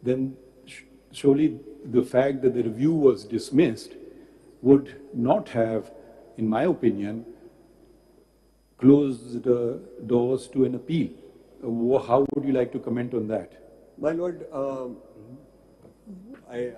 then surely the fact that the review was dismissed would not have, in my opinion, closed the doors to an appeal. How would you like to comment on that? My Lord, I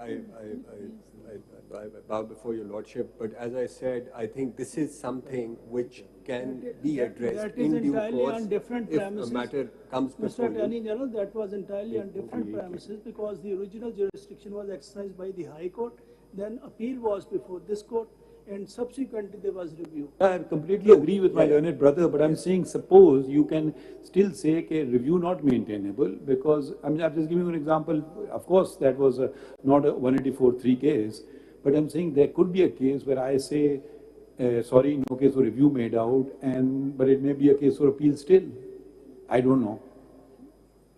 bow before your Lordship, but as I said, I think this is something which can be addressed in due course if a matter comes before Mr. you. Attorney General, that was entirely on different premises because the original jurisdiction was exercised by the High Court, then appeal was before this court, and subsequently there was review. I completely agree with my learned brother, but I'm saying suppose you can still say a review not maintainable because, I'm just giving you an example. Of course, that was not a 184(3) case, but I'm saying there could be a case where I say, sorry, no case for review made out, but it may be a case for appeal still. I don't know.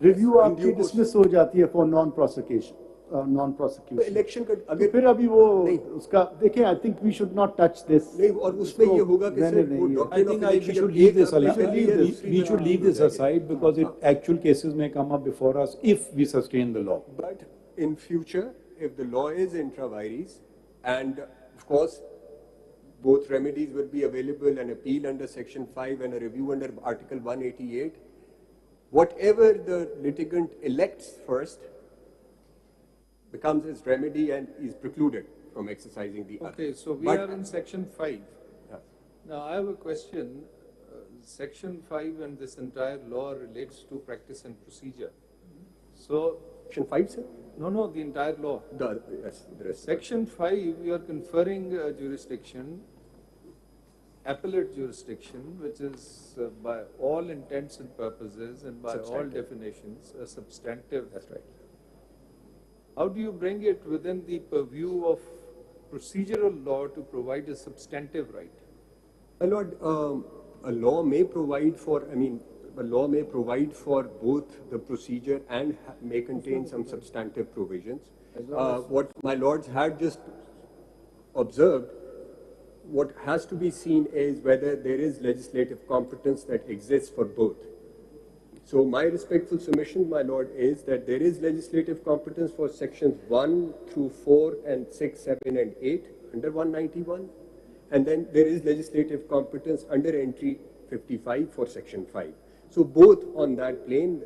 Review आपकी dismiss हो जाती है for non-prosecution. Election का तो फिर अभी वो उसका देखिए, I think we should not touch this. नहीं, और उसमें ये होगा कि सर वो I think we should leave this aside. We should leave this aside because actual cases may come up before us if we sustain the law. But in future, if the law is intra vires, and of course, both remedies will be available, an appeal under Section 5 and a review under Article 188, whatever the litigant elects first becomes his remedy and is precluded from exercising the other. Okay, so we are in Section 5. Yeah. Now, I have a question. Section 5 and this entire law relates to practice and procedure. So, Section 5, sir? no, the entire law. Yes, the rest. Section 5, we are conferring jurisdiction, appellate jurisdiction, which is by all intents and purposes and by all definitions a substantive. That's right. How do you bring it within the purview of procedural law to provide a substantive right? My Lord, a law may provide for, a law may provide for both the procedure and may contain some substantive provisions. What my Lords had just observed, what has to be seen is whether there is legislative competence that exists for both. So my respectful submission, my Lord, is that there is legislative competence for sections 1 through 4 and 6, 7 and 8 under 191. And then there is legislative competence under entry 55 for section 5. So both on that plane,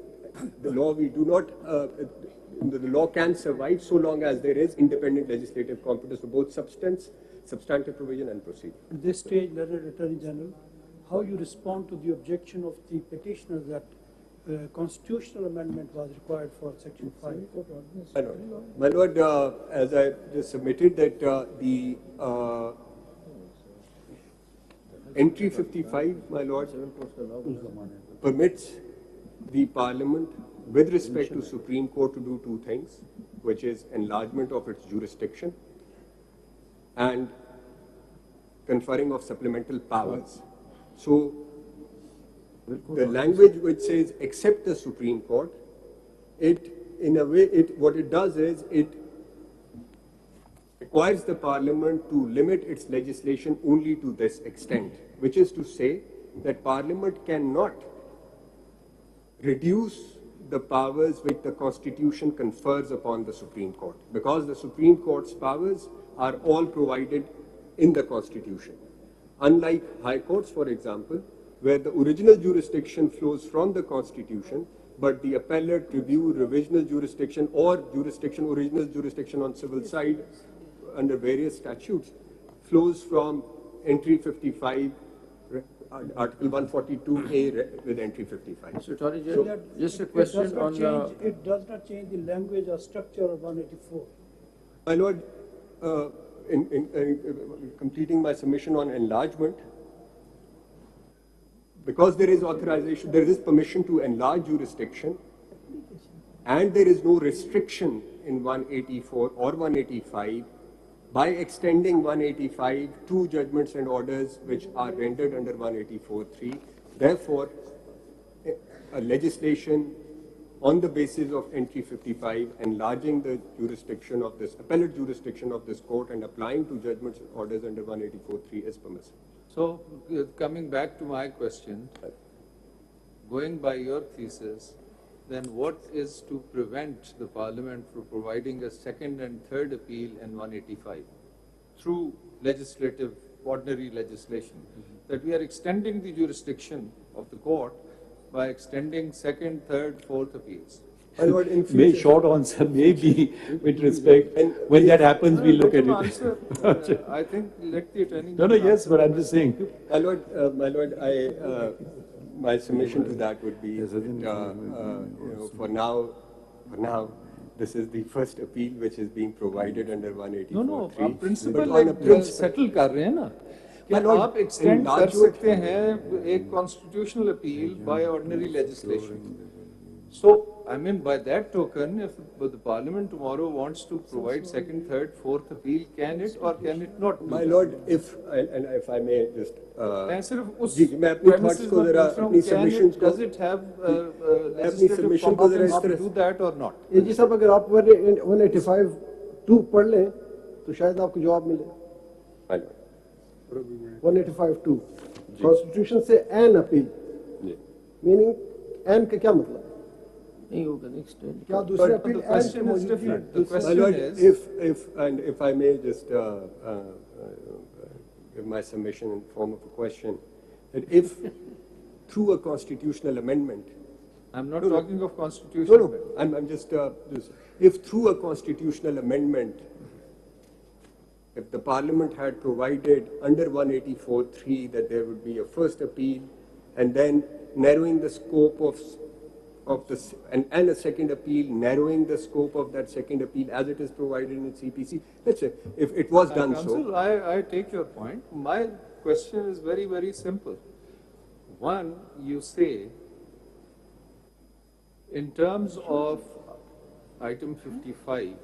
the law we do not, the law can survive so long as there is independent legislative competence for both substantive provision and procedure. At this stage, Learned Attorney General, how you respond to the objection of the petitioner that constitutional amendment was required for Section 5? My Lord, as I just submitted that the entry 55, my Lord, permits the Parliament with respect to Supreme Court to do two things, which is enlargement of its jurisdiction and conferring of supplemental powers. So the language which says except the Supreme Court, in a way, what it does is it requires the Parliament to limit its legislation only to this extent, which is to say that Parliament cannot reduce the powers which the Constitution confers upon the Supreme Court, because the Supreme Court's powers are all provided in the Constitution. Unlike High Courts, for example, where the original jurisdiction flows from the Constitution, but the appellate, review, revisional jurisdiction or original jurisdiction on civil side under various statutes flows from entry 55, Article 142A with entry 55. So, Attorney General, just a question on it does not change the language or structure of 184. My Lord, in completing my submission on enlargement, because there is authorization, there is permission to enlarge jurisdiction, and there is no restriction in 184 or 185, by extending 185 to judgments and orders which are rendered under 184(3), therefore, a legislation on the basis of entry 55, enlarging the jurisdiction of this, appellate jurisdiction of this court and applying to judgments and orders under 184(3) is permissible. So, coming back to my question, going by your thesis, then what is to prevent the Parliament from providing a second and third appeal in 185 through legislative, ordinary legislation? That we are extending the jurisdiction of the court by extending second, third, fourth appeals. My lord, in May future, short answer, maybe with respect. When that happens, we look at it. Answer, I think let the attorney. No, yes, but I'm just saying. my lord, my submission to that would be, for now, this is the first appeal which is being provided under 184. No, आप principle But on a settle कर रहे हैं ना कि My lord, आप extend in कर large सकते हैं एक constitutional appeal by ordinary legislation. So, I mean, by that token, if the Parliament tomorrow wants to provide second, third, fourth appeal, can it or can it not? My lord, if I may just मैं सिर्फ उस जी, मैं अपनी premises thoughts को में जरा पूछ रहा हूँ, अपनी can submissions it, को does it have legislative submission को जरा इस competence to तरह do that or not? जी साहब, अगर आप 185(2) पढ़ लें तो शायद आपको जवाब मिले। My lord. 185(2) कॉन्स्टिट्यूशन से एन अपील, मीनिंग एन का क्या मतलब? नहीं होगा नेक्स्ट टाइम। क्या दूसरे But appeal the an question से is मौजूद different. The My question lord, is, if I may just give my submission in form of a question, that if through a constitutional amendment, I'm not talking of constitution. I'm just if through a constitutional amendment, if the Parliament had provided under 184(3) that there would be a first appeal, and then narrowing the scope of this, and a second appeal, narrowing the scope of that second appeal as it is provided in CPC. Let's say if it was done Counsel, so. I take your point. My question is very, very simple. One, you say, in terms of item 55,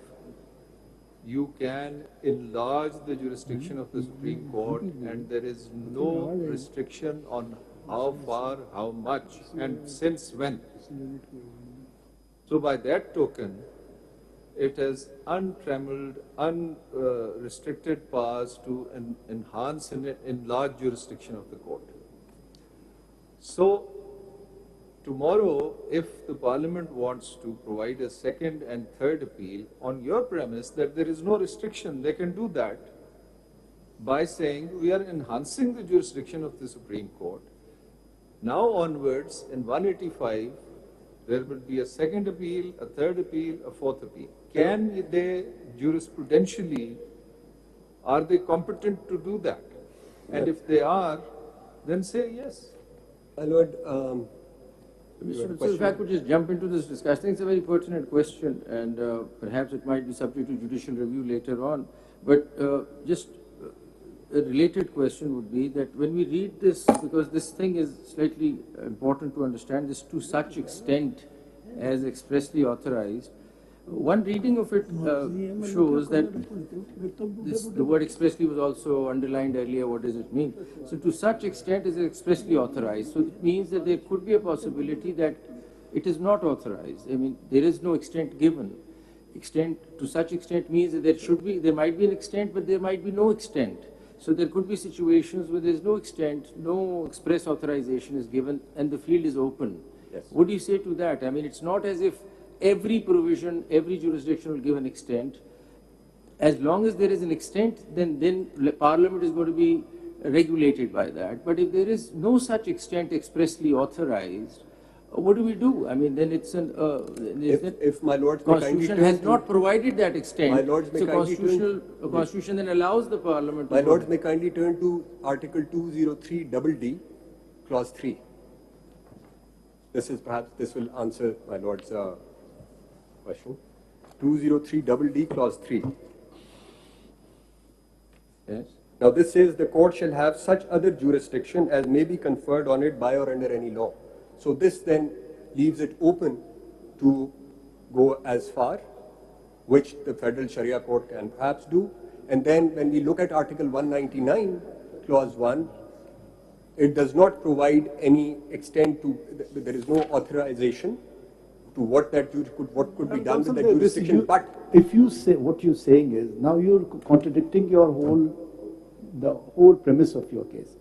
you can enlarge the jurisdiction of the Supreme Court and there is no restriction on how far, how much, and since when. So by that token, it has untrammeled, unrestricted powers to enhance and enlarge jurisdiction of the court. So tomorrow, if the Parliament wants to provide a second and third appeal on your premise that there is no restriction, they can do that by saying we are enhancing the jurisdiction of the Supreme Court. Now onwards, in 185, there will be a second appeal, a third appeal, a fourth appeal. Can they jurisprudentially, are they competent to do that? And if they are, then say yes. My lord, So if I could just jump into this discussion, I think it's a very pertinent question, and perhaps it might be subject to judicial review later on. But just a related question would be that when we read this, because this thing is slightly important to understand, this to such extent as expressly authorized, one reading of it shows that the word expressly was also underlined earlier. What does it mean? So to such extent is expressly authorized. So it means that there could be a possibility that it is not authorized. I mean, there is no extent given. Extent to such extent means that there might be an extent, but there might be no extent. So there could be situations where there is no extent, no express authorization is given, and the field is open. Yes. What do you say to that? I mean, it's not as if every provision, every jurisdiction will give an extent. As long as there is an extent, then Parliament is going to be regulated by that. But if there is no such extent expressly authorized, what do we do? I mean, then it's an if my lords may kindly Constitution turn has to- not provided that extent. My lords may so kindly turn- Constitution then allows the Parliament to My go lords ahead. may kindly turn to Article 203(d), Clause 3. This will answer my lord's question. 203(d), Clause 3. Yes. Now this says the court shall have such other jurisdiction as may be conferred on it by or under any law. So this then leaves it open to go as far, which the Federal Sharia Court can perhaps do. And then when we look at Article 199, Clause 1, it does not provide any extent to, there is no authorization to what could be done with that jurisdiction. But if you say, what you're saying is, now you're contradicting your the whole premise of your case.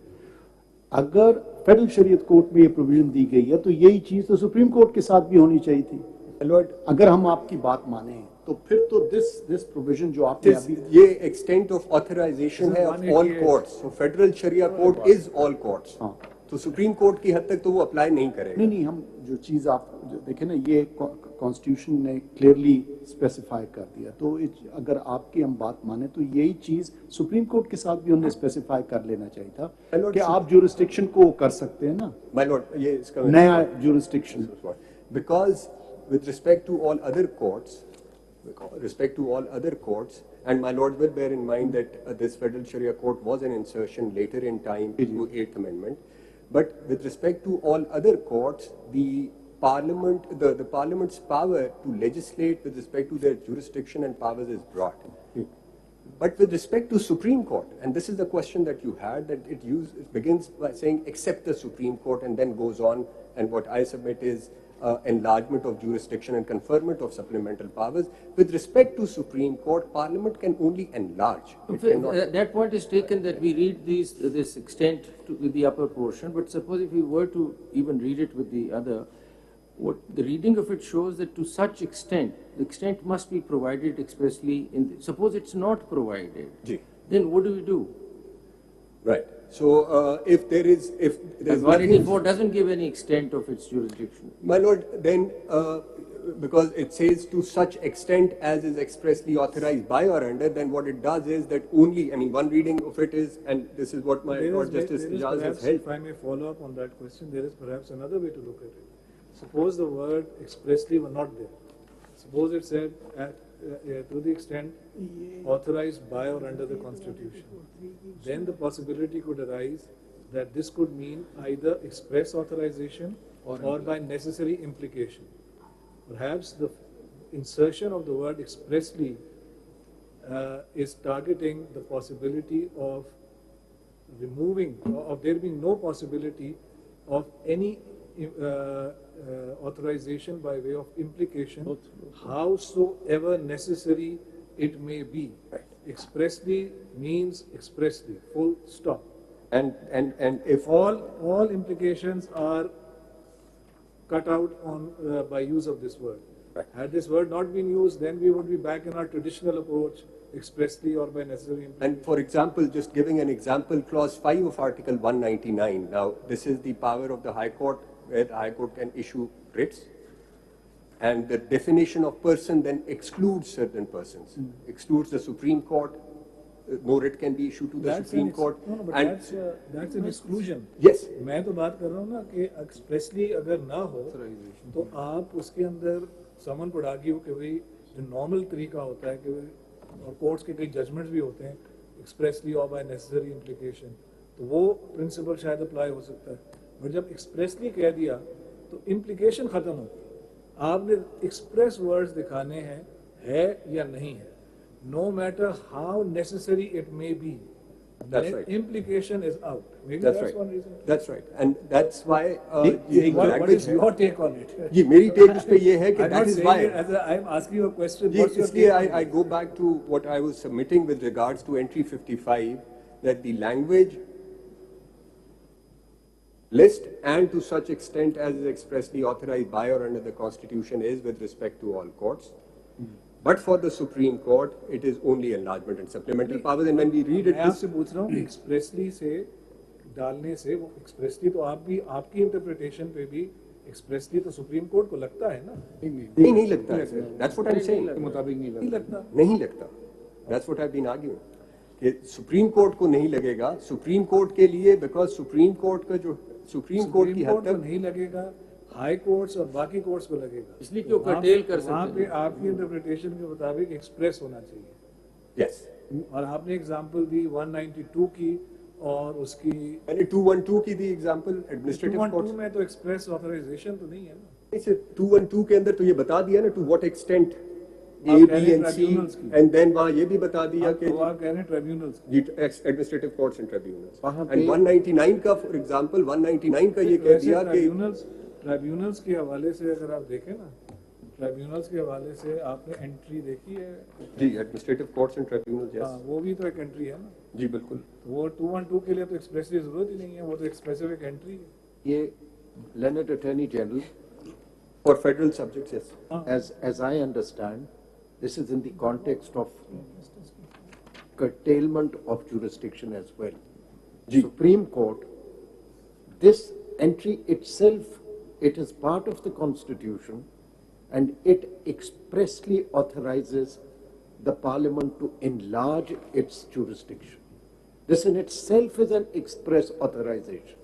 अगर federal शरीयत court में ये provision दी गई है तो यही चीज तो सुप्रीम कोर्ट के साथ भी होनी चाहिए थी। अगर हम आपकी बात माने तो फिर तो दिस प्रोविजन जो आपने अभी ये एक्सटेंट ऑफ ऑथराइजेशन है of all courts, so federal Sharia court is all courts, तो सुप्रीम कोर्ट की हद तक तो वो अप्लाई नहीं करेगा। नहीं, हम जो चीज आप जो देखें ना, ये कॉन्स्टिट्यूशन ने क्लियरली स्पेसिफाई कर दिया, तो अगर आपकी हम बात माने तो यही चीज सुप्रीम कोर्ट के साथ भी उन्हें स्पेसिफाई कर लेना चाहिए था कि आप ज्यूरिस्डिक्शन को कर सकते हैं ना, माय लॉर्ड, ये इसका नया jurisdiction. Because with respect to all other courts, and my lord will bear in mind that this federal Sharia court was an insertion later in time to 8th Amendment, but with respect to all other courts, the parliament, the parliament's power to legislate with respect to their jurisdiction and powers is broad. But with respect to Supreme Court, and this is the question that you had, that it begins by saying except the Supreme Court and then goes on, and what I submit is enlargement of jurisdiction and conferment of supplemental powers. With respect to Supreme Court, Parliament can only enlarge. That point is taken that we read this extent with the upper portion, but suppose if we were to even read it with the other, what the reading of it shows that to such extent, the extent must be provided expressly suppose it's not provided, then what do we do? Right. So if there is 184 doesn't give any extent of its jurisdiction. My lord, then because it says to such extent as is expressly authorized by or under, then what it does is that only, I mean, one reading of it is, and this is what my Lord Justice Ijaz has held. If I may follow up on that question, there is perhaps another way to look at it. Suppose the word expressly were not there. Suppose it said to the extent authorized by or under the Constitution. Then the possibility could arise that this could mean either express authorization or by necessary implication. Perhaps the insertion of the word expressly is targeting the possibility of removing, of there being no possibility of any authorization by way of implication, howsoever necessary it may be. Expressly means expressly, full stop. And if all implications are cut out on by use of this word. Had this word not been used, then we would be back in our traditional approach, expressly or by necessary implication. And for example, just giving an example, clause 5 of Article 199. Now, this is the power of the High Court, where the High Court can issue writs. And the definition of person then excludes certain persons, excludes the Supreme Court. No writ can be issued to the Supreme Court. No, but that's an exclusion. Yes. मैं तो बात कर रहा हूँ ना कि expressly अगर ना हो तो आप उसके अंदर someone could argue कि भाई जो normal तरीका होता है कि और courts के कई judgments भी होते हैं expressly or by necessary implication, तो वो principle शायद apply हो सकता है, but जब expressly कह दिया तो implication खत्म होती है। आपने express words दिखाने हैं है या नहीं है, no matter how necessary it may be. That's right. Implication is out. Maybe that's that's right. one reason. That's right. And that's why What is your take on it? जी मेरी take उस पे ये है कि I'm that not is saying why. it as I'm asking you a question. Ji What's your इसलिए take on I it? go back to what I was submitting with regards to entry 55, that the language list and to such extent as is expressly authorized by or under the Constitution is with respect to all courts. But for the Supreme Court, it is only enlargement and supplemental powers. And when we read it, मैं आपसे पूछ रहा हूँ expressly से डालने से वो expressly तो आप भी आपकी interpretation पे भी expressly तो Supreme Court को लगता है ना? नहीं लगता है sir. That's what I'm saying. मुताबिक नहीं लगता। नहीं लगता. That's what I've been arguing. कि Supreme Court को नहीं लगेगा. Supreme Court के लिए because Supreme Court का जो Supreme Court की हद तक नहीं लगेगा, हाई कोर्ट्स और बाकी कोर्ट्स को लगेगा। इसलिए क्यों कर्टेल कर सकते हैं? वहाँ पे आपकी इंटरप्रिटेशन के मुताबिक एक्सप्रेस होना चाहिए। Yes. और आपने एग्जांपल दी 192 की और उसकी मैंने 212 की दी एग्जांपल एडमिनिस्ट्रेटिव कोर्ट 212 में तो एक्सप्रेस ऑथराइजेशन तो नहीं है ना। इसे 212 के अंदर तो ये बता दिया ना to what extent A, B and C, and then वहाँ ये भी बता दिया कि तो आप कह रहे हैं ट्रिब्यूनल्स जी administrative courts and tribunals and 199 का फॉर एग्जांपल 199 का ये कह दिया कि ट्रिब्यूनल्स के हवाले से अगर आप देखें ना ट्राइब्यूनल्स के हवाले से आपने एंट्री देखी है? जी, एडमिनिस्ट्रेटिव कोर्ट्स एंड ट्रिब्यूनल्स, हाँ, यस। वो भी तो एक एंट्री है ना? जी बिल्कुल। वो 212 के लिए तो एक्सप्रेसली जरूरत ही नहीं है, वो तो एक स्पेसिफिक एंट्री है। ये learned Attorney General, For federal subjects, yes. as I understand, this is in the context of curtailment of jurisdiction as well. Supreme Court, this entry itself, it is part of the Constitution and it expressly authorizes the Parliament to enlarge its jurisdiction. This in itself is an express authorization.